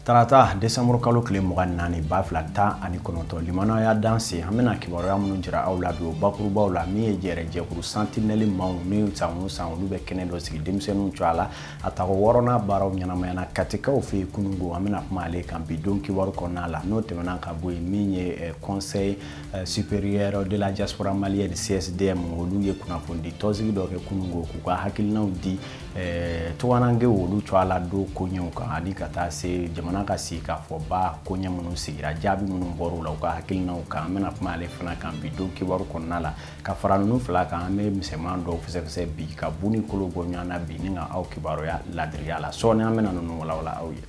Tarata Desember kalo kile 24 baflata ani konoto limana ya danse amena kibaro ya munu jira awla do bakuruba la mi jere jekuru sentinelle maw ni tamu sanlu be kenelo sigi demsenu twala atako worona baraw nyanama yana katika ofi kunungo amena kumale kan bidon kibaro konala no temana ka boy minye conseil supérieur de la diaspora malienne CSDM oluye kuna fondi tozigi do ke kunungo ku ka hakilna udi tuwanange wolu twala do konyoka ani kata se jamana ka sika fo ba konya munu sigira jabi munu boru la ka hakilna ka amena kumale fana kan bidon kibaro konala ka faranu fla ka ame misema ndo fese bi ka buni kolo gonyana bi ninga au kibaro ya ladriya la so ne amena no wala auye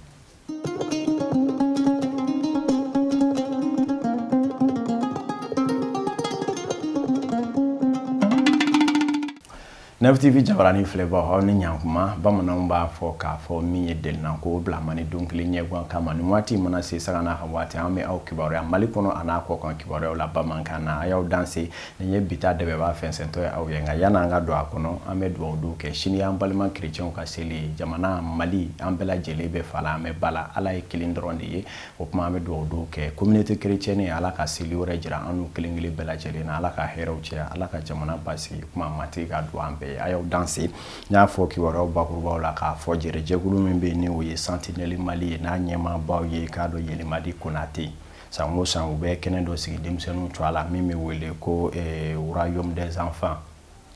NFTV jabarani flavor ho ni nyankuma bamana mba fo ka fo miye del na ko bla mani donc li nyegwa kama ni wati mona se sara na hawati ame au kibaro ya malikono ana ko kon kibaro la bamanka na ayaw danse nye bita de ba fensento ya au yenga yana nga do akono ame do do ke shini ambalma chrétien ka seli jamana mali ambela jelebe fala ame bala ala e kilindronde ye opma ame do ke communauté chrétienne ala ka seli ore jira anu kilingili bela jele na ala ka hero chia ala ka jamana pasi kuma mati ga do ambe ayaw danse nya fo ki waro bakuruba la ka fo jere jegulu membe ni wo ye sentinelle mali na nyema baw ye ka do yele madi konate sango sango be kenendo sigi demsenu twala mimi wele ko royaume des enfants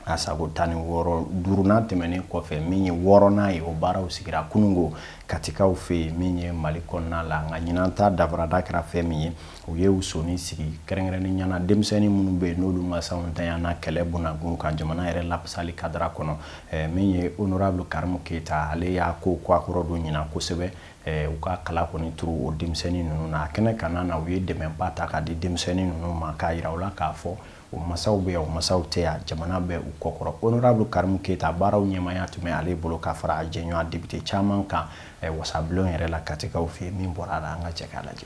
asago tani woro duruna temene ko fe minyi woro na yo bara usigira kunungo katika ufe minyi malikonna la nganyinanta davrada kra fe minyi uye usoni sigi kerengreni nyana demseni munube no lunga saunta yana kelebuna gunka jamana ere lapsali kadra kono minyi honorable Karmu Keita ale ya ko kwa kurodo nyina kusebe uka kala koni turu o demseni nunu na kene kanana uye demempata ka di demseni nunu maka iraula ka fo masaw be o masaw te ya jamana be ukokoro honorable Karmu Keita baraw nyema ya tume ale bolo ka fara ajenyo a député chairman ka wasablon yere la katika ofi min borala nga chekalaje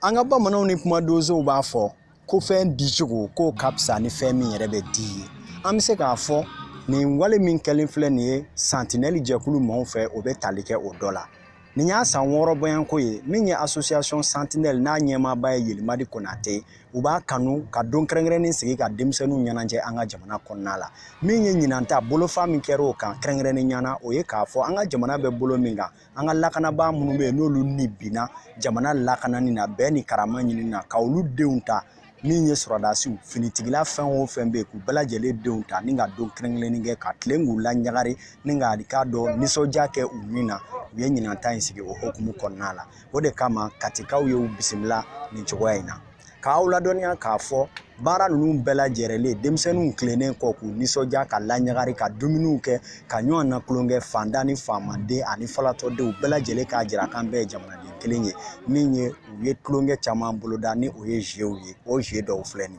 anga ba manaw ni kuma dozo ba fo ko fe dijugo ko kapsa ni fe min yere be di am se ka fo ni wale min kelen fle ni sentinelle jekulu mo fe obe talike o dollar ni nya san woro boyan ko ye min association sentinelle na nyema ba yelima di konate uba kanu ka don krengreni sigi ka demsenu nyananje anga jamana konnala min nyinanta bolo fami kero kan krengreni nyana o ye ka fo anga jamana be bolo minga anga lakana ba munu be no lu nibina jamana lakana ni na be ni karama nyini na ka olu deunta min ye soradasi finitigila fen o fen be ku belajele deunta ninga don krengreni ge ka tlengu la nyagari ninga adika do nisoja ke umina ye nyinanta insigi o hokumu konnala ode kama katika uye bisimla ni chowaina ka awla donia ka fo bara nunu bela jerele demsenu klenen ko ku nisoja ka lanyagari ka duminu ke ka nyon na klonge fandani famande ani falato de bela jele ka jira kan be jamana de kelenye minye ye klonge chama bolodani o ye jeuye o je do fleni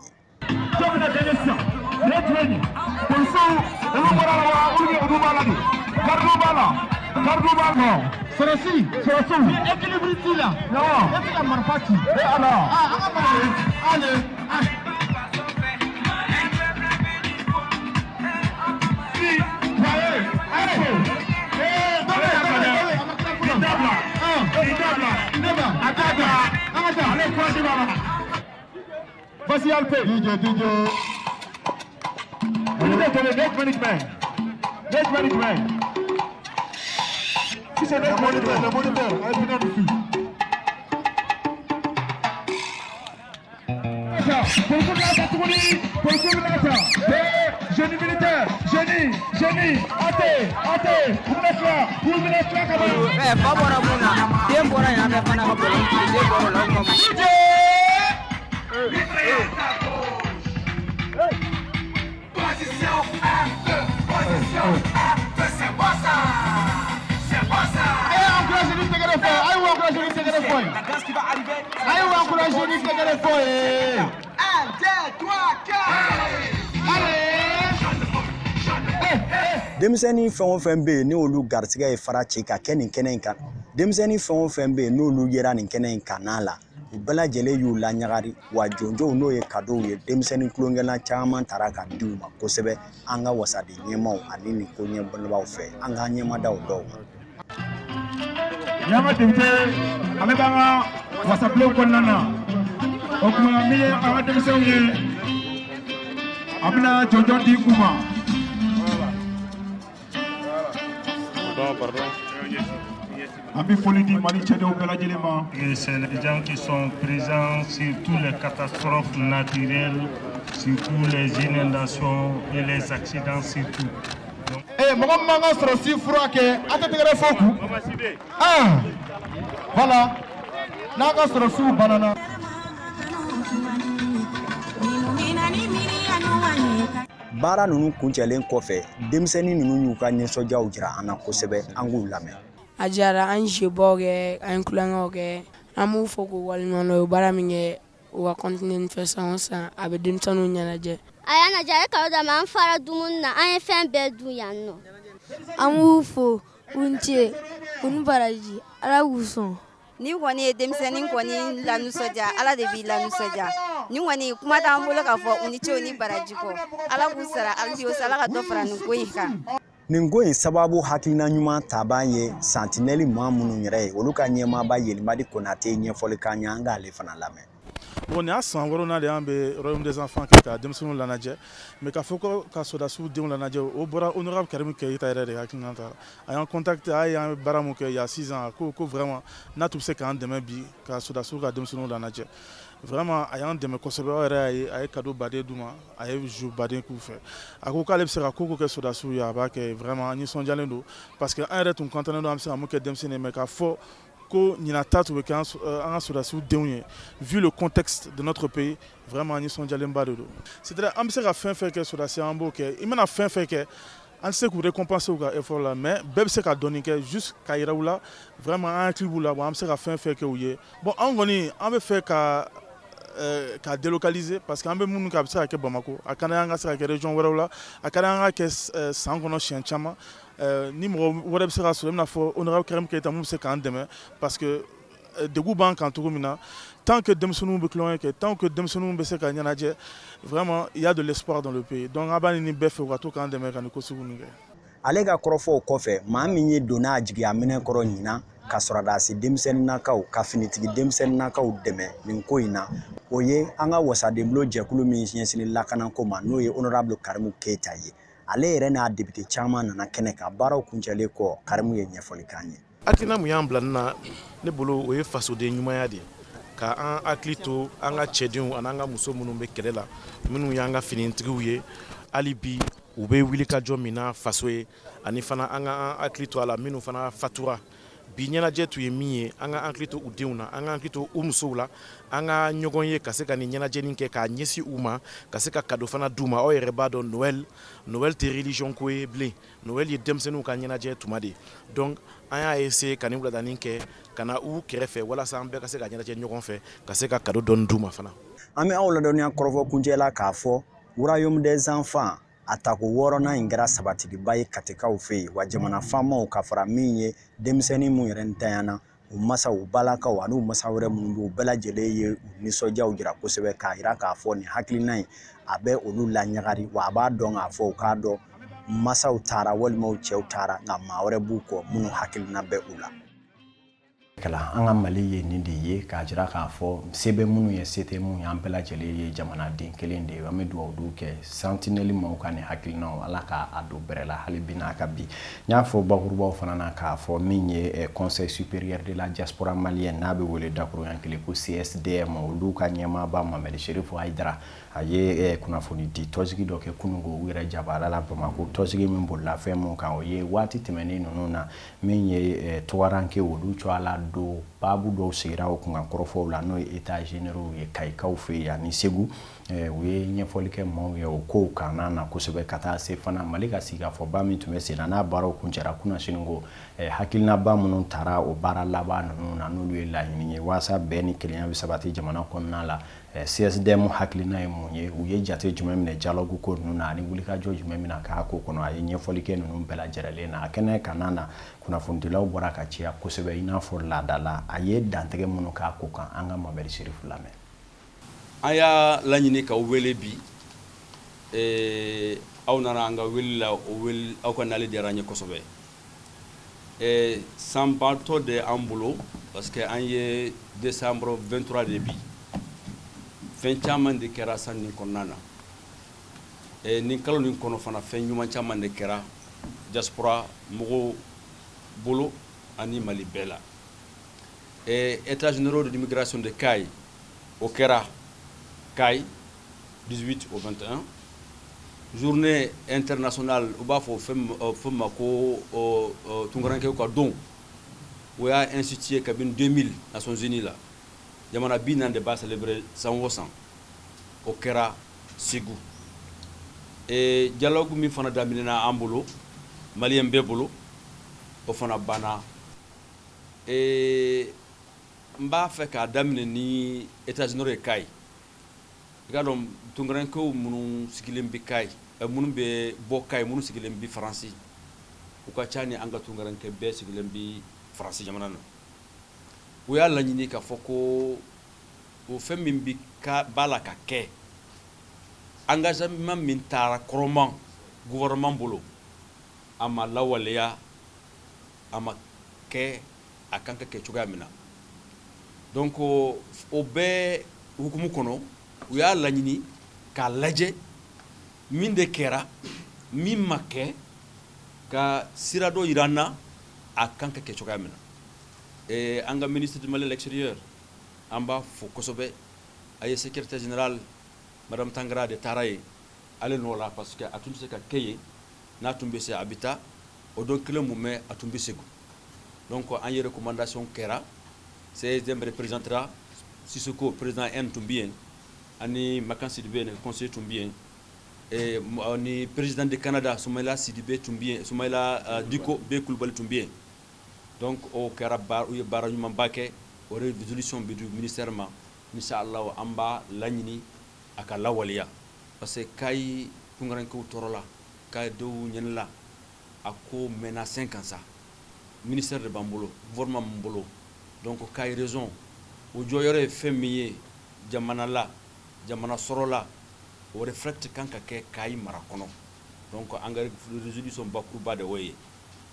jamana generation letweni ponso elubara wa uni udubala Kardubala Serasi équilibre là non est la marfati et alors allez vas-y Alpé DJ next management c'est le moniteur, elle vient dessus. Génie militaire, génie, athée, vous êtes là quand même. Pas bon à mon bien bon à y aller pendant la grâce qui va arriver. Allez, on encourage les filles de l'effort. 1, 2, 3, 4. Allez. Demseni fon fembe ni olu garsiga e fara chika kenen kan. Demseni fon fembe no olu yera ni kenen kanala. Ubala jele yu la nyagari wa jonjo no ye kado ye demseni klongela chaman taraka diuma kosebe anga wasadi nyema ani ni konye bonba fe anga nyema daw do Yama député ale b'an ka wasabilenw kɔnɔna na o kuma min ye an ka denmisɛnw ye a bɛna jɔnjɔn di u ma. An bɛ foli di Mali cɛdenw bɛɛ lajɛlen ma. C'est les gens qui sont présents sur toutes les catastrophes naturelles, sur toutes les inondations et les accidents surtout. Mɔgɔ min man ka sɔrɔsi fura kɛ a tɛ tɛgɛrɛ fɔ kun. Voilà n'an ka sɔrɔsiw banana. Baara ninnu kuncɛlen kɔfɛ denmisɛnnin ninnu y'u ka nisɔndiyaw jira an na kosɛbɛ an k'u lamɛn. A diyara an jɛbaaw kɛ an kulonkɛw kɛ an b'u fɔ k'u waleɲuman dɔn u baara min kɛ u ka continuer nin fɛ san o san a bɛ denmisɛnninw ɲɛnajɛ. A y'an lajɛ a ye kalo d'a ma an fara dumuni na an ye fɛn bɛɛ dun yan nɔ. An b'u fo u ni ce u ni baraji Ala k'u sɔn. Ni kɔni ye denmisɛnnin kɔni lanisɔndiya Ala de b'i lanisɔndiya ni kɔni kuma t'an bolo k'a fɔ u ni ce u ni baraji kɔ Ala k'u sara hali bi Ala ka dɔ fara nin ko in kan. Nin ko in sababu hakilina ɲuman ta b'an ye Santinelle maa minnu yɛrɛ ye olu ka ɲɛmaaba Yelimadi Konate ɲɛfɔli k'an ye an k'ale fana lamɛn. Bon, ni a san wɔɔrɔnan de y'an bɛ Royaume des Enfants kɛ ka denmisɛnninw lanajɛ mais k'a fɔ ko ka sodasiw denw lanajɛ o bɔra honorable Karim Keita yɛrɛ de hakilina ta a y'an contacté a y'an baara mun kɛ il y a 6 ans ko vraiment n'a tun bɛ se k'an dɛmɛ bi ka sodasiw ka denmisɛnninw lanajɛ vraiment a y'an dɛmɛ kosɛbɛ o yɛrɛ a ye cadeau baden d'u ma a ye jeu baden k'u fɛ a ko k'ale bɛ se ka ko kɛ sodasiw ye a b'a kɛ vraiment an nisɔndiyalen don parce que an yɛrɛ tun content don an bɛ se ka mun kɛ denmisɛnnin mais k'a fɔ ko ɲina ta tun bɛ kɛ an ka sodasiw denw ye vu le contexte de notre pays vraiment an nisɔndiyalenba de don c'est-à-dire an bɛ se ka fɛn fɛn kɛ sodasi an b'o kɛ i mana fɛn fɛn kɛ an tɛ se k'u récompenser u ka effort la mais bɛɛ bɛ se ka dɔɔni kɛ juste ka yira u la vraiment an hakili b'u la bon an bɛ se ka fɛn fɛn kɛ u ye bon an kɔni an bɛ fɛ ka délocaliser parce que an bɛ minnu kɛ a bɛ se ka kɛ Bamako a ka d'an ye an ka se ka kɛ région wɛrɛw la a ka d'an ye an ka kɛ san kɔnɔ siɲɛ caman ni mɔgɔ wɛrɛ bɛ se ka sɔrɔ i bɛna fɔ honorable Karim Keita mun bɛ se k'an dɛmɛ parce que degun b'an kan cogo min na tant que denmisɛnninw bɛ tulonkɛ kɛ tant que denmisɛnninw bɛ se ka ɲɛnajɛ vraiment il y a de l'espoir dans le pays donc an b'a ɲini bɛɛ fɛ u ka to k'an dɛmɛ ka nin ko sugu ninnu kɛ. Ale ka kɔrɔfɔw kɔfɛ maa min ye donna a jigiya minɛ kɔrɔ ɲinan ka sɔrɔ dasi denmisɛnninnakaw ka finitigi denmisɛnninnakaw dɛmɛ nin ko in na o ye an ka wasadenbulo jɛkulu min ɲɛsin lakanako ma n'o ye honorable Karim Keita ye ale yɛrɛ n'a député caman nana kɛnɛ kan baaraw kuncɛlen kɔ Karim ye ɲɛfɔli k'an ye. Hakilina mun y'an bila nin na ne bolo o ye fasoden ɲumanya de ye ka an hakili to an ka cɛdenw ani an ka muso minnu bɛ kɛlɛ la minnu y'an ka finitigiw ye hali bi u bɛ wuli ka jɔ min na faso ye ani fana an ka hakili to a la minnu fana fatura bi ɲɛnajɛ tun ye min ye an ka hakili to u denw na an ka hakili to u musow la an ka ɲɔgɔn ye ka se ka nin ɲɛnajɛnin kɛ k'a ɲɛsin u ma ka se ka cadeau fana d'u ma aw yɛrɛ b'a dɔn Noël tɛ religion ko ye bilen Noël ye denmisɛnninw ka ɲɛnajɛ tuma de donc an y'a essayer ka nin wuladanin kɛ ka na u kɛrɛfɛ walasa an bɛɛ ka se ka ɲɛnajɛ ɲɔgɔn fɛ ka se ka cadeau dɔɔni d'u ma fana. An bɛ aw ladɔnniya kɔrɔfɔ kuncɛ la k'a fɔ Royaume des Enfants a tako 6nan in kɛra sabatiba ye katikaw fɛ yen wa jamana faamaw ka fara min ye denmisɛnnin mun yɛrɛ ntanyana u masaw u balakaw ani u masa wɛrɛ minnu bɛ u bɛɛ lajɛlen ye u nisɔndiyaw jira kosɛbɛ k'a jira k'a fɔ nin hakilina in a bɛ olu laɲagari wa a b'a dɔn k'a fɔ u k'a dɔn masaw taara walima u cɛw taara nka maa wɛrɛ b'u kɔ minnu hakilina bɛ u la. Kala an ka Mali ye nin de ye k'a jira k'a fɔ se bɛ minnu ye se tɛ minnu ye an bɛɛ lajɛlen ye jamanaden kelen de ye an bɛ dugawu kɛ Santinelle maaw ka nin hakilinaw Ala k'a don bɛrɛ la hali bi n'a ka bi n y'a fɔ bakurubaw fana na k'a fɔ min ye Conseil supérieur de la diaspora malienne n'a bɛ wele dakuruɲɛ kelen ko CSDM olu ka ɲɛmaaba Mamɛdi Sherifu Hayidara a ye kunnafoni di tɔnsigi dɔ kɛ kunungo u yɛrɛ jabala la Bamako tɔnsigi min bolila fɛn mun kan o ye waati tɛmɛnen ninnu na min ye tugaranke olu cɔala do baabu dɔw sigira o kun kan kɔrɔfɔw la n'o ye état généraux ye kayikaw fɛ yan ni Segu u ye ɲɛfɔli kɛ maaw ye o kow kan na kosɛbɛ ka taa se fana Mali ka sigikafɔba min tun bɛ sen na n'a baaraw kuncɛra kunnasini ko hakilinaba minnu taara o baara laban ninnu na n'olu ye laɲini ye waasa bɛɛ ni kelenya bɛ sabati jamana kɔnɔna la CSDM hakilina ye mun ye u ye jate jumɛn minɛ dialogue ko ninnu na ani wulikajɔ jumɛn mina k'a ko kɔnɔ a ye ɲɛfɔli kɛ ninnu bɛɛ lajɛlen na a kɛnɛ kan na kunnafonidilaw bɔra ka ciya kosɛbɛ i n'a fɔ laada la a ye dantɛgɛ minnu k'a ko kan an ka Mamɛdi Sherifu lamɛn. An y'a laɲini k'aw wele bi aw nana an ka wele la o wele aw ka nali diyara n ye kosɛbɛ sanbatɔ de an bolo parce que an ye décembre 23 de bi fɛn caman de kɛra san nin kɔnɔna na nin kalo nin kɔnɔ fana fɛn ɲuman caman de kɛra diaspora mɔgɔw bolo ani Mali bɛɛ la états généraux de l'immigration de CAI au kɛra CAI 18 au 21 journée internationale u b'a fɔ fɛn ma ko tunkarankew ka don o y'a institué kabini 2000 Nations Unies la jamana bi naani de b'a célébrer san o san o kɛra Ségou dialogue min fana daminɛna an bolo maliyɛn bɛɛ bolo o fana banna n b'a fɛ k'a daminɛ ni états généraux ye CAI i ka dɔn tunkarankew minnu sigilen bɛ CAI minnu bɛ bɔ CAI minnu sigilen bɛ Faransi u ka ca ni an ka tunkaranke bɛɛ sigilen bɛ Faransi jamana na u y'a laɲini k'a fɔ ko o fɛn min b'a la ka kɛ engagement min taara kɔrɔman gouvernement bolo a ma lawaleya a ma kɛ a kan ka kɛ cogoya min na donc o bɛɛ hukumu kɔnɔ u y'a laɲini k'a lajɛ min de kɛra min ma kɛ ka sira dɔ yira an na a kan ka kɛ cogoya min na an ka ministre du Mali de l'extérieur an b'a fo kosɛbɛ a ye secrétaire général madame Tangara de taara ye ale nɔ la parce que a tun tɛ se ka kɛ yen n'a tun bɛ se a bɛ taa o don kelen mun mɛ a tun bɛ Ségou donc an ye recommandation kɛra CESDM représentera Sissoko président N tun bɛ yen ani Makan Sidibé conseiller tun bɛ yen ni président du Canada Soumaïla Sidibé tun bɛ yen Soumaïla Diko B Kulibali tun bɛ yen donc o kɛra u ye baara ɲumanba kɛ o résolution bɛ di ministère ma inshallah an b'a laɲini a ka lawaleya parce que CAI tunkarankew tɔɔrɔla CAI denw ɲɛnila a ko mɛnna 5 ans sa ministère de b'an bolo gouvernement min bolo donc CAI raison o jɔyɔrɔ ye fɛn min ye jamana la jamana sɔrɔ la o reflète kan ka kɛ CAI mara kɔnɔ donc an ka résolution bakuruba de o ye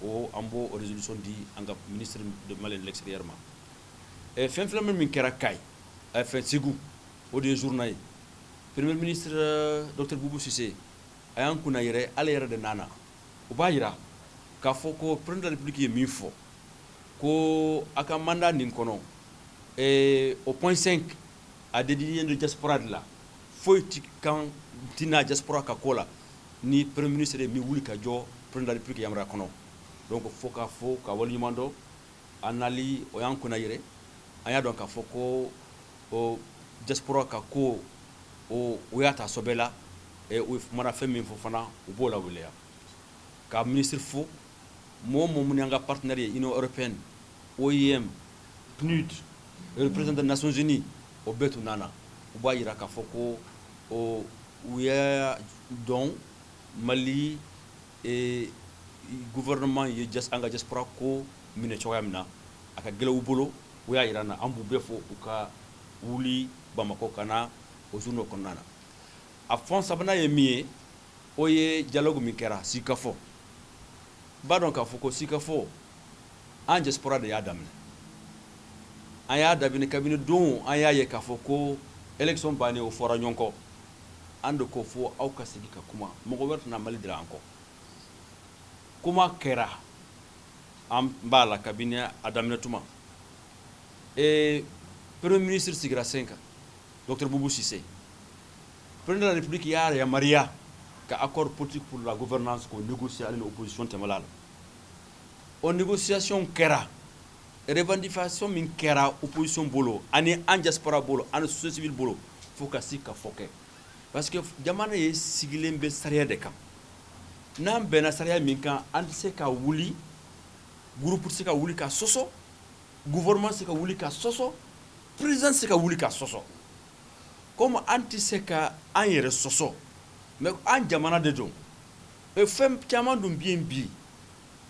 o an b'o résolution di an ka ministre de Mali de l'extérieur ma fɛn fila min kɛra CAI fɛn Ségou o de ye journée ye premier ministre Dr Boubou Cissé a y'an kunna yɛrɛ ale yɛrɛ de nana o b'a yira k'a fɔ ko président de la République ye min fɔ ko a ka mandat nin kɔnɔ au point 5 a dédié de diaspora de la foyi tina diaspora ka ko la ni premier ministre ye min wuli ka jɔ président de la République yamaruya kɔnɔ donc fo k'a fɔ ka waleɲuman dɔn a nali o y'an kunna yɛrɛ an y'a dɔn k'a fɔ ko o diaspora ka ko o y'a ta sɔbɛ la o ye mana fɛn min fɔ fana u b'o lawaleya ka ministre fo mɔgɔ minnu y'an ka partenaire ye Union européenne OIM PNUD représentant des Nations Unies o bɛɛ tun nana u b'a yira k'a fɔ ko u y'a dɔn Mali gouvernement ye an ka diaspora ko minɛ cogoya min na a ka gɛlɛn u bolo u y'a yira an na an b'u bɛɛ fɔ u ka wuli Bamako ka na o journée kɔnɔna na a fɛn sabanan ye min ye o ye dialogue min kɛra Sikafɔ b'a dɔn k'a fɔ ko Sikafɔ an diaspora de y'a daminɛ an y'a daminɛ kabini don an y'a ye k'a fɔ ko élection bannen o fɔra ɲɔgɔn kɔ an de ko fɔ aw ka segin ka kuma mɔgɔ wɛrɛ tɛna Mali dira an kɔ kuma kɛra an b'a la kabini a daminɛ tuma premier ministre sigira sen kan Dr Boubou Cissé président de la République y'a yamaruya ka accord politique pour la gouvernance k'o négocier ale ni opposition tɛmɛla la o négociation kɛra revendication min kɛra opposition bolo ani an diaspora bolo ani société civile bolo fo ka si ka fɔ kɛ parce que jamana ye sigilen bɛ sariya de kan n'an bɛnna sariya min kan an tɛ se ka wuli groupe tɛ se ka wuli ka sɔsɔ gouvernement tɛ se ka wuli ka sɔsɔ président tɛ se ka wuli ka sɔsɔ comme an tɛ se ka an yɛrɛ sɔsɔ mais an jamana de don fɛn caman dun bɛ yen bi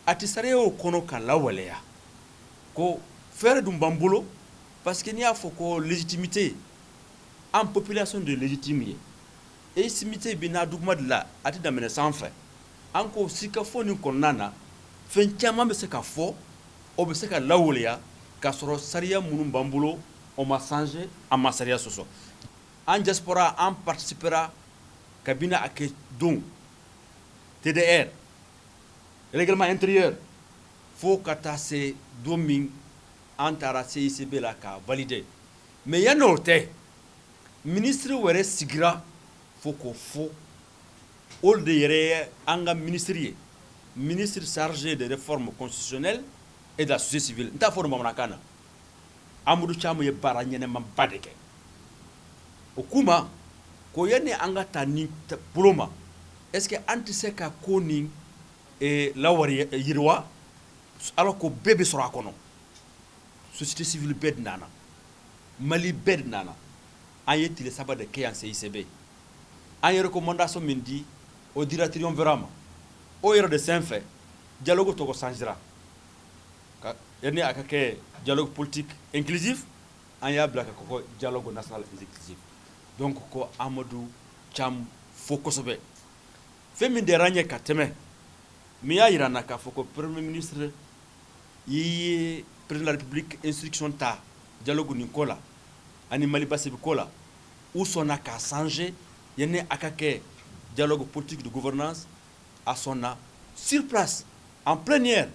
a tɛ sariyaw kɔnɔ ka lawaleya ko fɛɛrɛ dun b'an bolo parce que n'i y'a fɔ ko légitimité an population de légitime ye légitimité bɛ n'a duguma de la a tɛ daminɛ sanfɛ an ko Sikafɔ nin kɔnɔna na fɛn caman bɛ se ka fɔ o bɛ se ka lawaleya k'a sɔrɔ sariya minnu b'an bolo on ma changé an ma sariya sɔsɔ en diaspora an participera kabini a kɛ don TDR règlement intérieur fo ka taa se don min an taara CICB la ka valider mais yan n'o tɛ ministre wɛrɛ sigira fo k'o fɔ olu de yɛrɛ ye an ka ministre ye ministre chargé de réforme constitutionnelle et de la société civile n t'a fɔ o bamanankan na Amadou Thiam ye baara ɲɛnɛmanba de kɛ o kuma ko yanni an ka taa ni bolo ma est ce que an tɛ se ka ko nin lawari yiriwa alors ko bɛɛ bɛ sɔrɔ a kɔnɔ société civile bɛɛ de nana Mali bɛɛ de nana an ye tile 3 de kɛ yan CICB an ye recommandation min di au directeur wɛrɛ ma o yɛrɛ de senfɛ dialogue tɔgɔ changera yanni a ka kɛ dialogue politique inclusif an y'a bila ka kɔkɔ dialogue national exécutif donc ko Amadou Thiam fo kosɛbɛ fɛn min diyara n ye ka tɛmɛ min y'a yira n na k'a fɔ ko premier ministre ye président de la république instruction ta dialogue nin ko la ani Mali Basebi ko la u sɔnna k'a changer yanni a ka kɛ dialogue politique de gouvernance a sɔnna sur place en plénière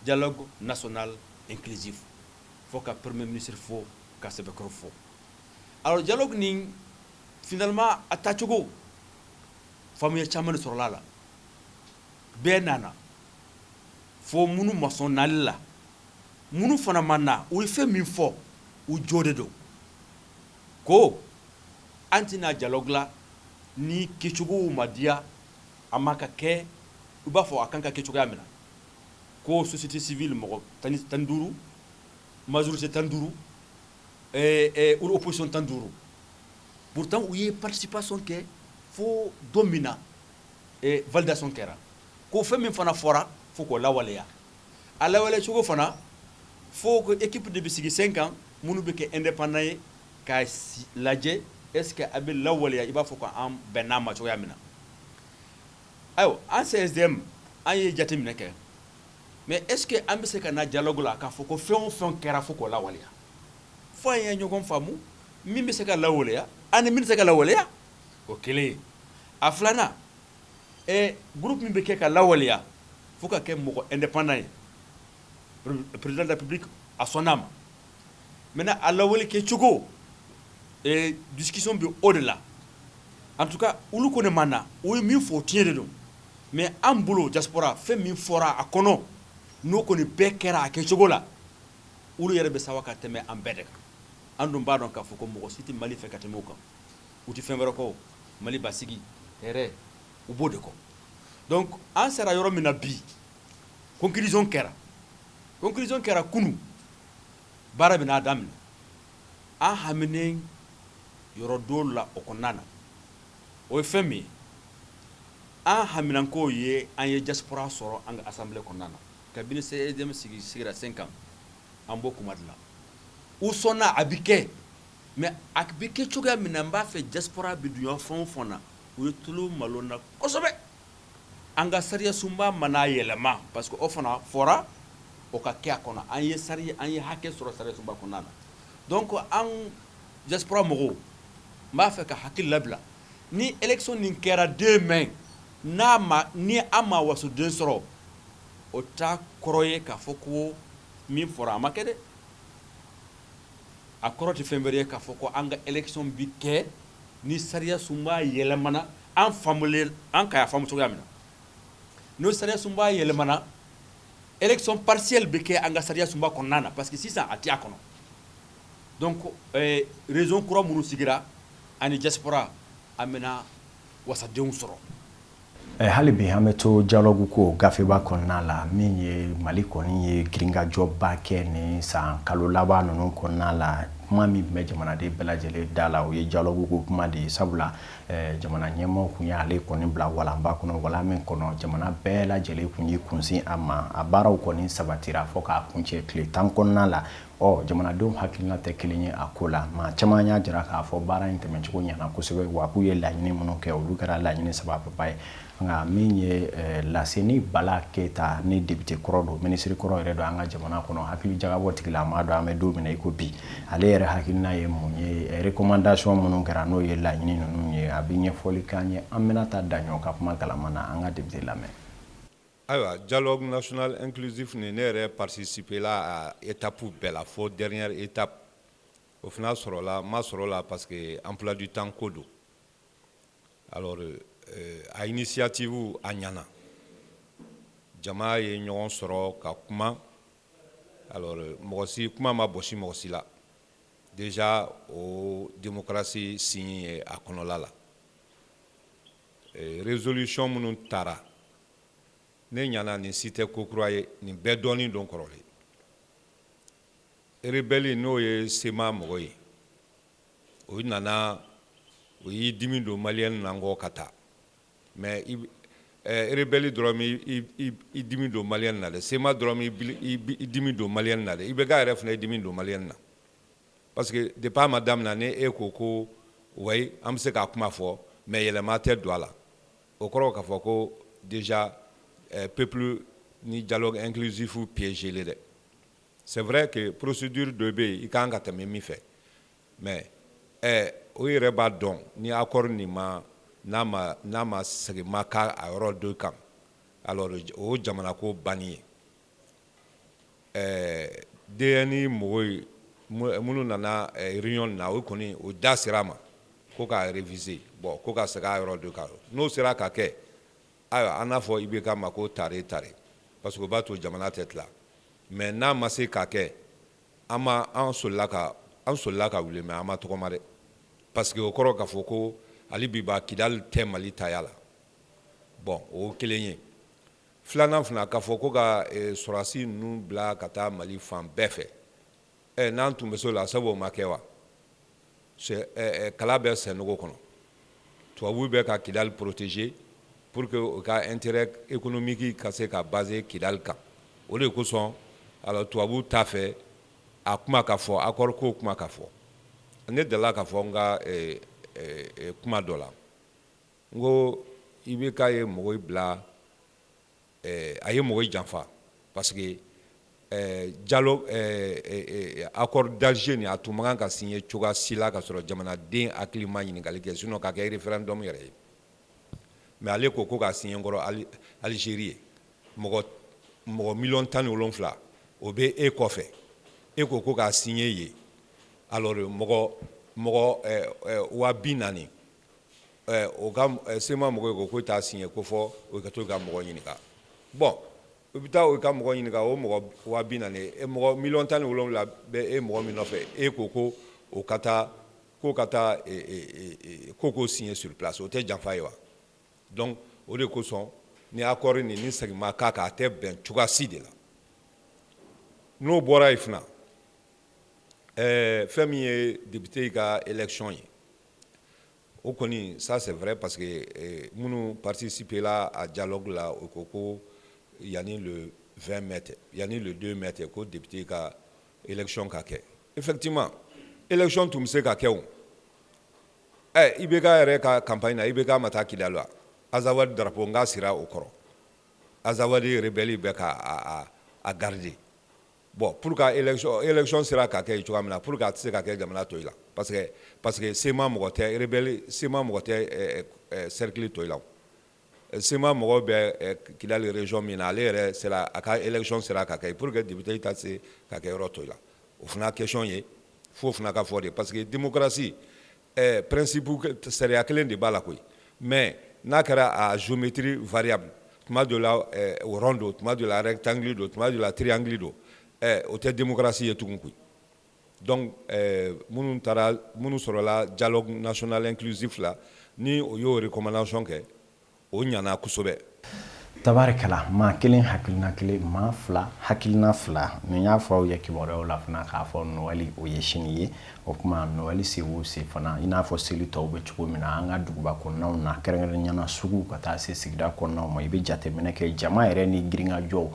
dialogue national inclusif faut que premier ministre fo ka sɛbɛkɔrɔ fo alors dialogue nin finalement a taacogo faamuya caman de sɔrɔla la bɛɛ nana fo minnu ma sɔn nali la minnu fana ma na u ye fɛn min fɔ u jo de don ko an tɛna dialogue la ni kɛcogow ma diya a ma ka kɛ u b'a fɔ a kan ka kɛ cogoya min na ko société civile mɔgɔ 15 majorité 15 ou opposition 15 pourtant u ye participation kɛ fo don min na validation kɛra ko fɛn min fana fɔra fo k'o lawaleya a lawaleya cogo fana fo ko équipe de bɛ sigi 5 ans minnu bɛ kɛ indépendant ye k'a lajɛ est ce que a bɛ lawaleya i b'a fɔ ko an bɛnna ma cogoya min na ayiwa an CSDM an ye jateminɛ kɛ mais est ce que an bɛ se ka na dialogue la k'a fɔ ko fɛn o fɛn kɛra fo k'o lawaleya fo an ye ɲɔgɔn faamu min bɛ se ka lawaleya ani min tɛ se ka lawaleya o kelen ye a filanan groupe min bɛ kɛ ka lawaleya fo ka kɛ mɔgɔ indépendant ye président de la république a sɔnn'a ma maintenant a lawale kɛcogo discussion bɛ o de la en tout cas olu ko ne ma na o ye min fɔ o tiɲɛ de don mais an bolo diaspora fɛn min fɔra a kɔnɔ n'o kɔni bɛɛ kɛra a kɛcogo la olu yɛrɛ bɛ sawa ka tɛmɛ an bɛɛ de kan an dun b'a dɔn k'a fɔ ko mɔgɔ si tɛ Mali fɛ ka tɛmɛ o kan u tɛ fɛn wɛrɛ kɔ Mali basigi hɛrɛ u b'o de kɔ donc an sera yɔrɔ min na bi conclusion kɛra kunu baara bɛ n'a daminɛ an haminen yɔrɔ dɔw la o kɔnɔna na o ye fɛn min ye an haminanko ye an ye diaspora sɔrɔ an ka assemblée kɔnɔna na kabini CSDM sigira 5 ans an b'o kuma de la u sɔnna a bɛ kɛ mais a bɛ kɛ cogoya min na n b'a fɛ diaspora bɛ dunya fɛn o fɛn na u ye tulu malo na kosɛbɛ an ka sariya sunba mana yɛlɛma parce que o fana fɔra o ka kɛ a kɔnɔ an ye hakɛ sɔrɔ sariya sunba kɔnɔna na donc an diaspora mɔgɔw n b'a fɛ ka hakili labila ni élection nin kɛra 2 mai ni an ma wasoden sɔrɔ o t'a kɔrɔ ye k'a fɔ ko min fɔra a ma kɛ dɛ a kɔrɔ tɛ fɛn wɛrɛ ye k'a fɔ ko an ka élection bi kɛ ni sariya sunba yɛlɛmana an ka y'a faamu cogoya min na n'o sariya sunba yɛlɛmana élection partielle bɛ kɛ an ka sariya sunba kɔnɔna na parce que sisan a tɛ a kɔnɔ donc raison kura minnu sigira ani diaspora an bɛna wasadenw sɔrɔ hali bi an bɛ to dialogue ko gafeba kɔnɔna la min ye Mali kɔni ye giringajɔba kɛ ni san kalo laban ninnu kɔnɔna la kuma min bɛ jamanaden bɛɛ lajɛlen da la o ye dialogue ko kuma de ye sabula jamana ɲɛmɔgɔ kun y'ale kɔni bila walanba kɔnɔ wala min kɔnɔ jamana bɛɛ lajɛlen kun ye kunsin a ma a baaraw kɔni sabatira fo k'a kuncɛ tile 10 kɔnɔna la jamanadenw hakilina tɛ kelen ye a ko la maa caman y'a jira k'a fɔ baara in tɛmɛcogo ɲɛna kosɛbɛ wa k'u ye laɲini minnu kɛ olu kɛra laɲini sabababa ye nka min ye Laseni Bala Keyita ni député kɔrɔ don ministre kɔrɔ yɛrɛ don an ka jamana kɔnɔ hakili jagabɔ tigila maa don an bɛ don min na i ko bi ale yɛrɛ hakilina ye mun ye recommandation minnu kɛra n'o ye laɲini ninnu ye a bɛ ɲɛfɔli k'an ye an bɛna taa daɲɔ ka kuma galama na an ka député lamɛn. Ayiwa dialogue national inclusif ne yɛrɛ participer la à étape bɛɛ la fo dernière étape o fana sɔrɔla ma sɔrɔla parce que emploi du temps ko don alors a initiative a ɲana jama ye ɲɔgɔn sɔrɔ ka kuma alors mɔgɔ si kuma ma bɔsi mɔgɔ si la déjà o démocratie signe ye a kɔnɔla la résolution minnu tara ne ɲana nin si tɛ ko kura ye nin bɛɛ dɔɔnin don kɔrɔlen rebelle n'o ye sema mɔgɔ ye o nana o y'i dimi don maliyɛn na nkɔ ka taa mais rebelle dɔrɔn i dimi don maliyɛn na dɛ sema dɔrɔn i dimi don maliyɛn na dɛ i bɛ ka yɛrɛ fana i dimi don maliyɛn na parce que depuis a ma daminɛ ni e ko wayi an bɛ se k'a kuma fɔ mais yɛlɛma tɛ don a la o kɔrɔ k'a fɔ ko déjà peuple ni dialogue inclusif piégé le dɛ c'est vrai que procédure dɔ bɛ yen i kan ka tɛmɛ min fɛ mais o yɛrɛ b'a dɔn ni accord nin ma n'a ma segin ma k'a yɔrɔ dɔ kan alors o jamana ko banni ye DN mɔgɔw ye minnu nana réunion na o kɔni o da sera ma ko k'a réviser bon ko ka segin a yɔrɔ dɔ kan n'o sera ka kɛ ayiwa an n'a fɔ i bɛ ka ma ko tare parce que o b'a to jamana tɛ tila mais n'a ma se ka kɛ an solila ka wuli mais an ma tɔgɔma dɛ parce que o kɔrɔ k'a fɔ ko hali bi ba Kidali tɛ Mali taya la bon o kelen ye filanan fana k'a fɔ ko ka sɔrɔdasi ninnu bila ka taa Mali fan bɛɛ fɛ n'an tun bɛ se o la sabu o ma kɛ wa kala bɛ Sɛnɔgɔ kɔnɔ tubabuw bɛ ka Kidali protéger pour que o ka intérêt économique ka se ka baser Kidali kan o de kosɔn alors tubabuw t'a fɛ a kuma ka fɔ accord ko kuma ka fɔ ne delila ka fɔ n ka kuma dɔ la n ko i bɛ ka ye mɔgɔw bila a ye mɔgɔw janfa parce que dialogue accord d'Alger nin a tun man kan ka signer cogoya si la ka sɔrɔ jamanaden hakili ma ɲininkali kɛ sinon ka kɛ référendum yɛrɛ ye mais ale ko k'a signer kɔrɔ Algérie ye mɔgɔ 17,000,000 o bɛ e kɔfɛ e ko k'a signer ye alors mɔgɔ 40,000 o ka sema mɔgɔ ko t'a signer ko fɔ o ka to ka mɔgɔ ɲininka bon o bɛ taa o ka mɔgɔ ɲininka o mɔgɔ 40,000 mɔgɔ 17,000,000 bɛ e mɔgɔ min nɔfɛ e ko o ka taa ko signer sur place o tɛ janfa ye wa donc o de kosɔn ni accord ni segin ma k'a kan a tɛ bɛn cogoya si de la n'o bɔra yen fana fɛn min ye député ka élection ye o kɔni ça c'est vrai parce que minnu participer la à dialogue la o ko yanni le 20 mai yanni le 2 mai ko député ka élection ka kɛ effectivement élection tun bɛ se ka kɛ o i bɛ ka yɛrɛ ka campagne na i bɛ ka ma taa Kidali wa Azawadi drapeau nga sira o kɔrɔ Azawadi rebelle bɛ ka a garder bon pour que élection sera ka kɛ cogoya min na pour que a tɛ se ka kɛ jamana tɔ la parce que sema mɔgɔ tɛ rebelle sema mɔgɔ tɛ cercle tɔ la sema mɔgɔ bɛ Kidali région min na ale yɛrɛ sera a ka élection sera ka kɛ pour que député ta se ka kɛ yɔrɔ tɔ la o fana question ye fo fana ka fɔ de parce que démocratie principe sariya kelen de b'a la koyi mais n'a kɛra a géométrie variable tuma dɔ la rond don tuma dɔ la rectangle don tuma dɔ la triangle don o tɛ démocratie ye tugun koyi donc minnu sɔrɔla dialogue national inclusif la ni o y'o recommandation kɛ o ɲana kosɛbɛ tabarikala maa kelen hakilina kelen maa fila hakilina fila nin y'a fɔ aw ye kibaruyaw la fana k'a fɔ Noël o ye sini ye o kuma Noël se wo se fana ina fo seli to be chugo mina anga duguba ko naw na kerengere nyana sugu ka ta se sigida ko naw mo ibe jate mena ke jama ere ni gringa jo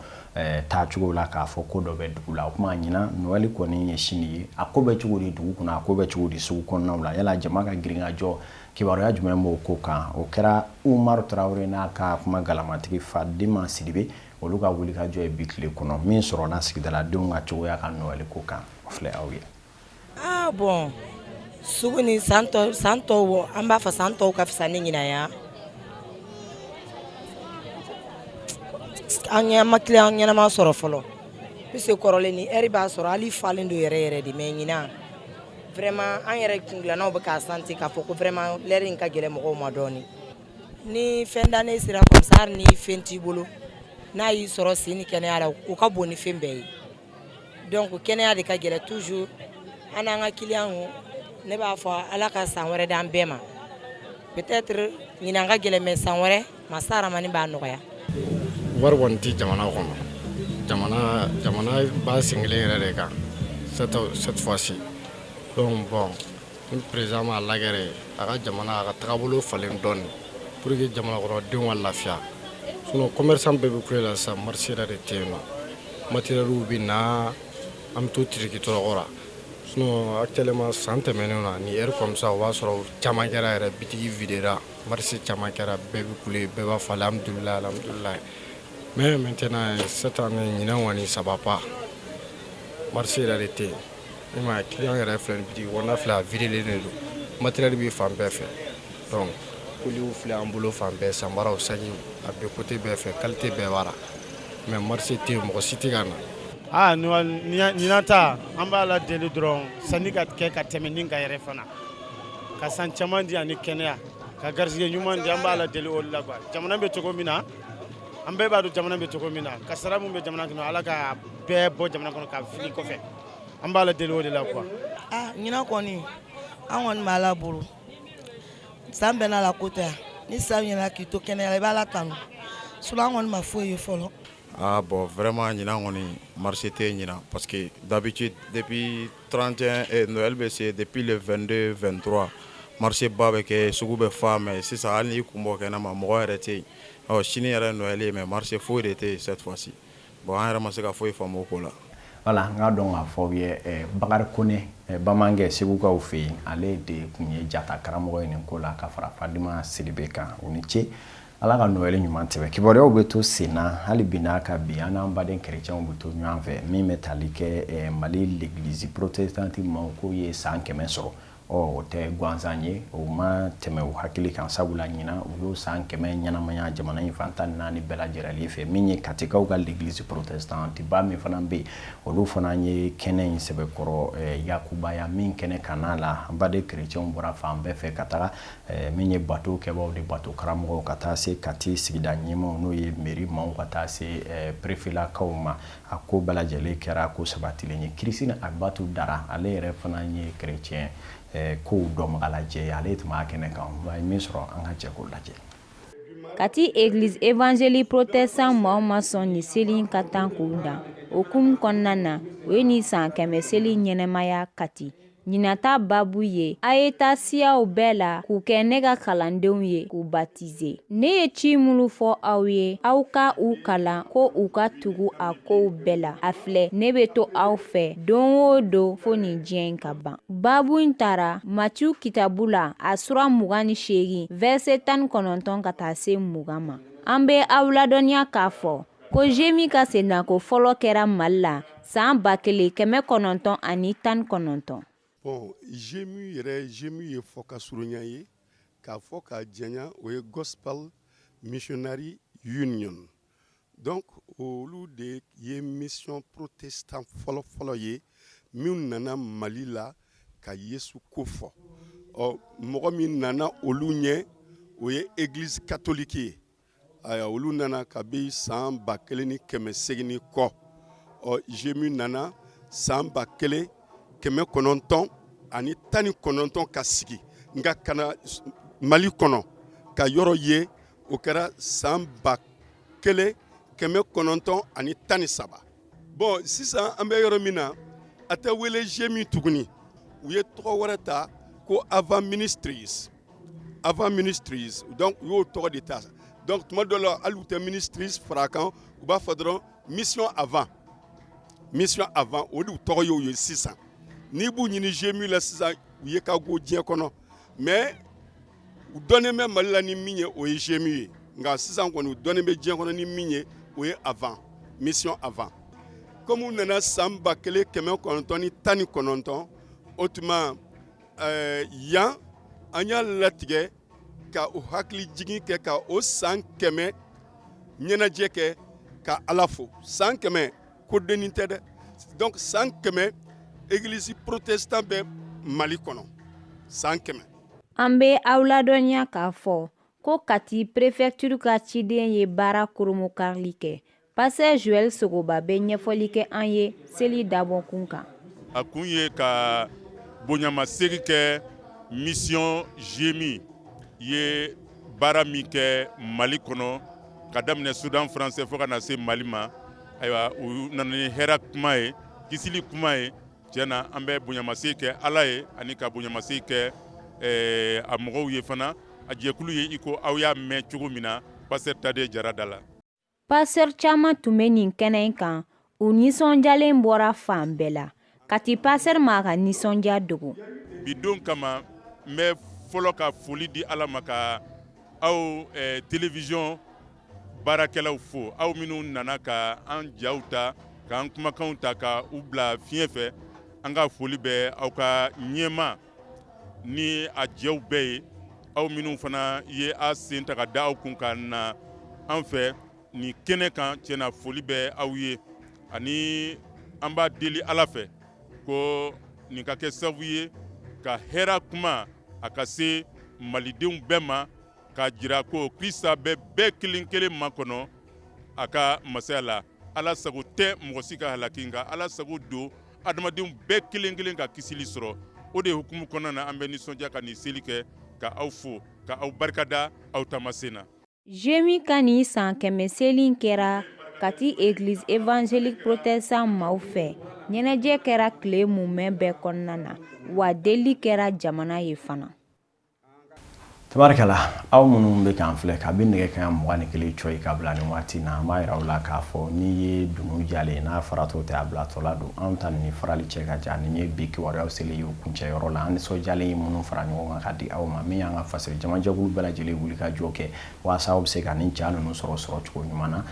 ta chugo la ka fo ko do be dugula o kuma nyina Noël ko ni yeshini akobe chugo di dugu kuna akobe chugo di sugu ko naw la yala jama ka gringa jo kibaru ya jume mo ko kan o kera Umar Traoré na ka kuma galamatigi Fadima Sidibe oluka wuli ka jo e bikle kono min soro na sigida la dunga chugo ya kan Noël ko kan ofle awye. Ah bon, suguni santo wo amba fa santo ka fisa ni nyina ya. Anya makle anya ma soro folo. Pise korole ni eri ba soro ali falendo yere di me nyina. Vraiment an yere kungla na obe ka santi ka foko vraiment leri nka gele mo ma doni. Ni fenda ne sira comme ça ni fenti bolo. Na yi soro sini kene ala ko ka boni fembe. Donc kene ya de ka gele toujours ananga client ne b'a fɔ ala ka san wɛrɛ d'an bɛɛ ma peut-être ɲinan ka gɛlɛn mais san wɛrɛ masa Ramani b'a nɔgɔya. Wari kɔni tɛ jamana kɔnɔ jamana b'a sen kelen yɛrɛ de kan cette fois-ci donc bon ni président m'a lagɛrɛ a ka jamana a ka tagabolo falen dɔɔni pour que jamana kɔnɔdenw ka lafiya sinon commerçant bɛɛ bɛ kulela sisan marché yɛrɛ de tɛ yen nɔ matériel bɛ na an bɛ to tiriki tɔrɔkɔ la. Sinon actuellement san tɛmɛnen na ni heure comme ça o b'a sɔrɔ caman kɛra yɛrɛ bitigi videra marché caman kɛra bɛɛ bɛ kule bɛɛ b'a fɔ alhamdulilayi mais maintenant cette année ɲinan kɔni ça va pas marché yɛrɛ de tɛ yen i m'a ye client yɛrɛ filɛ nin bitigi kɔnɔna filɛ a videlen de don matériel bɛ fan bɛɛ fɛ donc kuliw filɛ an bolo fan bɛɛ sanbaraw sajiw a bɛ côté bɛɛ fɛ qualité bɛɛ b'a la mais marché tɛ yen mɔgɔ si tɛ ka na. Ninata an b'a la deli dɔrɔn sanni ka kɛ ka tɛmɛ nin ka yɛrɛ fana ka san caman di ani kɛnɛya ka garisɛgɛ ɲuman di an b'a la deli o la quoi jamana bɛ cogo min na an bɛɛ b'a dɔn jamana bɛ cogo min na kasara mun bɛ jamana kɔnɔ ala ka bɛɛ bɔ jamana kɔnɔ ka fili kɔfɛ an b'a la deli o de la quoi. Ɲinan kɔni an kɔni b'a la bolo san bɛɛ n'a la ko tɛ yan ni san ɲɛna k'i to kɛnɛya la i b'a la tanu sinon an kɔni ma foyi ye fɔlɔ. Ah bon, vraiment, marché parce que d'habitude, depuis 31 et Noël, c'est depuis le 22-23, marché babeke, sougube femme, c'est ça, ali kumbo kenama, moi arrêté. Oh, chini era Noël, mais marché fou était cette fois-ci. Bon, on a ramassé la fouille femme au cola. Voilà, nga donc a fobie Bakar Kone bamange seguka ufi ale de kunye jata karamo ni kola ka fara Fadima Sidibe kan uniche ala ka Noël ɲuman tɛbɛ kibaruyaw bɛ to senna hali bi n'a ka bi an n'an baden chrétiens bɛ to ɲɔgɔn fɛ min bɛ tali kɛ Mali l'église protestante ma ko ye san 100 sɔrɔ o tɛ gansan ye o ma tɛmɛ o hakili kan sabula ɲina u y'o san 100 ɲɛnamaya jamana in fan 14 bɛɛ lajɛlen fɛ min ye katikaw ka l'église protestante ba min fana bɛ olu fana ye kɛnɛ in sɛbɛkɔrɔ yakubaya min kɛnɛ kan'a la an baden chrétiens bɔra fan bɛɛ fɛ ka taga min ye bateau kɛbaw de bateau karamɔgɔw ka taa se Kati sigida ɲɛmaw n'o ye mairie maaw ka taa se préfetlakaw ma a ko bɛɛ lajɛlen kɛra ko sabatilen ye Christine Abibatu Dara ale yɛrɛ fana ye chrétien ko dɔmɔga lajɛ ale tun b'a kɛnɛ kan wa min sɔrɔ an ka jɛ k'o lajɛ. Kati église évangélique protestant maaw ma sɔn ni seli ka tan k'u dan o hukumu kɔnɔna na o ye ni san 100 seli ɲɛnɛmaya Kati ɲinata babu ye a ye taa siyaw bɛɛ la k'u kɛ ne ka kalandenw ye k'u baptiser ne ye ci minnu fɔ aw ye aw ka u kalan ko u ka tugu a kow bɛɛ la a filɛ ne bɛ to aw fɛ don o don fo nin diɲɛ in ka ban babu in taara Matiu kitabu la a sura 28 verset 19 ka taa se 20 ma an bɛ aw ladɔnniya k'a fɔ ko Jemi ka sennako fɔlɔ kɛra Mali la san 1919. Bon, Jemi ye fɔ ka surunya ye k'a fɔ ka janya o ye Gospel Missionary Union. Donc olu de ye mission protestant fɔlɔ ye min nana Mali la ka Yesu ko fɔ. Mɔgɔ min nana olu ɲɛ o ye église catholique ye. Olu nana kabi san 1900 kɔ. Jemi nana san 1900 ani 19 ka sigi nga kana Mali kɔnɔ ka yɔrɔ ye o kɛra san 1913. Bon sisan an bɛ yɔrɔ min na a tɛ wele Jemi tuguni u ye tɔgɔ wɛrɛ ta ko avant ministries donc u y'o tɔgɔ de ta donc tuma dɔ la hali u tɛ ministries fara kan u b'a fɔ dɔrɔn mission avant o de u tɔgɔ y'o ye sisan n'i b'u ɲini GMU la sisan u ye ka go diɲɛ kɔnɔ mais u dɔnnen bɛ Mali la ni min ye o ye GMU ye nka sisan kɔni u dɔnnen bɛ diɲɛ kɔnɔ ni min ye o ye avant mission avant comme u nana san 1919 o tuma yan an y'a latigɛ ka o hakili jigin kɛ ka o san 100 ɲɛnajɛ kɛ ka Ala fo san 100 ko dennin tɛ dɛ donc san 100 église protestant bɛ Mali kɔnɔ san 100. An bɛ aw ladɔnya k'a fɔ ko Kati préfecture ka ciden ye baara koromokarili kɛ. Pasteur Joël Sogoba bɛ ɲɛfɔli kɛ an ye seli dabɔkun kan. A kun ye ka bonyamasegin kɛ mission GMI ye baara min kɛ Mali kɔnɔ ka daminɛ Soudan français fo ka na se Mali ma. Ayiwa u nana ni hɛrɛ kuma ye kisili kuma ye tiɲɛna an bɛ bonyamasegin kɛ Ala ye ani ka bonyamasegin kɛ a mɔgɔw ye fana a jɛkulu ye iko aw y'a mɛn cogo min na Pasteur Tade Jara da la. Pasteur caman tun bɛ nin kɛnɛ in kan u nisɔndiyalen bɔra fan bɛɛ la Kati pasteur ma ka nisɔndiya dogo. Bi don kama n bɛ fɔlɔ ka foli di Ala ma ka aw télévision baarakɛlaw fo aw minnu nana ka an jaw ta k'an kumakanw ta ka u bila fiɲɛ fɛ an ka foli bɛ aw ka ɲɛma ni a jɛw bɛɛ ye aw minnu fana ye a sen ta ka da aw kun ka na an fɛ ni kɛnɛ kan tiɲɛna foli bɛ aw ye ani an b'a deli Ala fɛ ko nin ka kɛ sababu ye ka hɛrɛ kuma a ka se malidenw bɛɛ ma ka jira ko Krista bɛ bɛɛ kelen kelen makɔnɔ a ka masaya la Ala sago tɛ mɔgɔ si ka halaki nka Ala sago don adamadenw bɛɛ kelen kelen ka kisili sɔrɔ o de hukumu kɔnɔna na an bɛ nisɔndiya ka nin seli kɛ ka aw fo ka aw barikada aw taamasen na. GMI ka nin san 100 seli kɛra Kati église évangélique protestant maaw fɛ ɲɛnajɛ kɛra tile mumɛ bɛɛ kɔnɔna na wa deli kɛra jamana ye fana. Tabarakala aw minnu bɛ k'an filɛ ka bi nɛgɛ kan 21 coyi ka bila nin waati na an b'a yira aw la k'a fɔ n'i ye dunu jalen n'a faratɔ tɛ a bilatɔla don anw ta ni farali cɛ ka jan ni ye bi kibaruyaw seli ye kuncɛ yɔrɔ la an nisɔndiyalen minnu fara ɲɔgɔn kan ka di aw ma min y'an ka fasiri jamajɛkulu bɛɛ lajɛlen wuli ka jɔ kɛ walasa aw bɛ se ka nin ja ninnu sɔrɔ cogo ɲuman na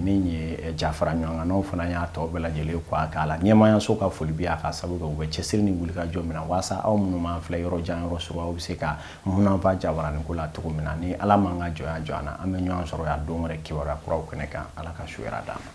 min ye ja fara ɲɔgɔn kan n'aw fana y'a tɔ bɛɛ lajɛlen kɔ a k'a la ɲɛmaayaso ka foli bi a ka sababu kɛ u bɛ cɛsiri ni wuli ka jɔ min na walasa aw minnu m'an filɛ yɔrɔ jan yɔrɔ sɔrɔ aw bɛ se ka munanfa jabaranin ko la cogo min na ni Ala man ka jɔnya jɔ an na an bɛ ɲɔgɔn sɔrɔ yan don wɛrɛ kibaruya kuraw kɛnɛ kan Ala ka su hɛrɛ d'an ma.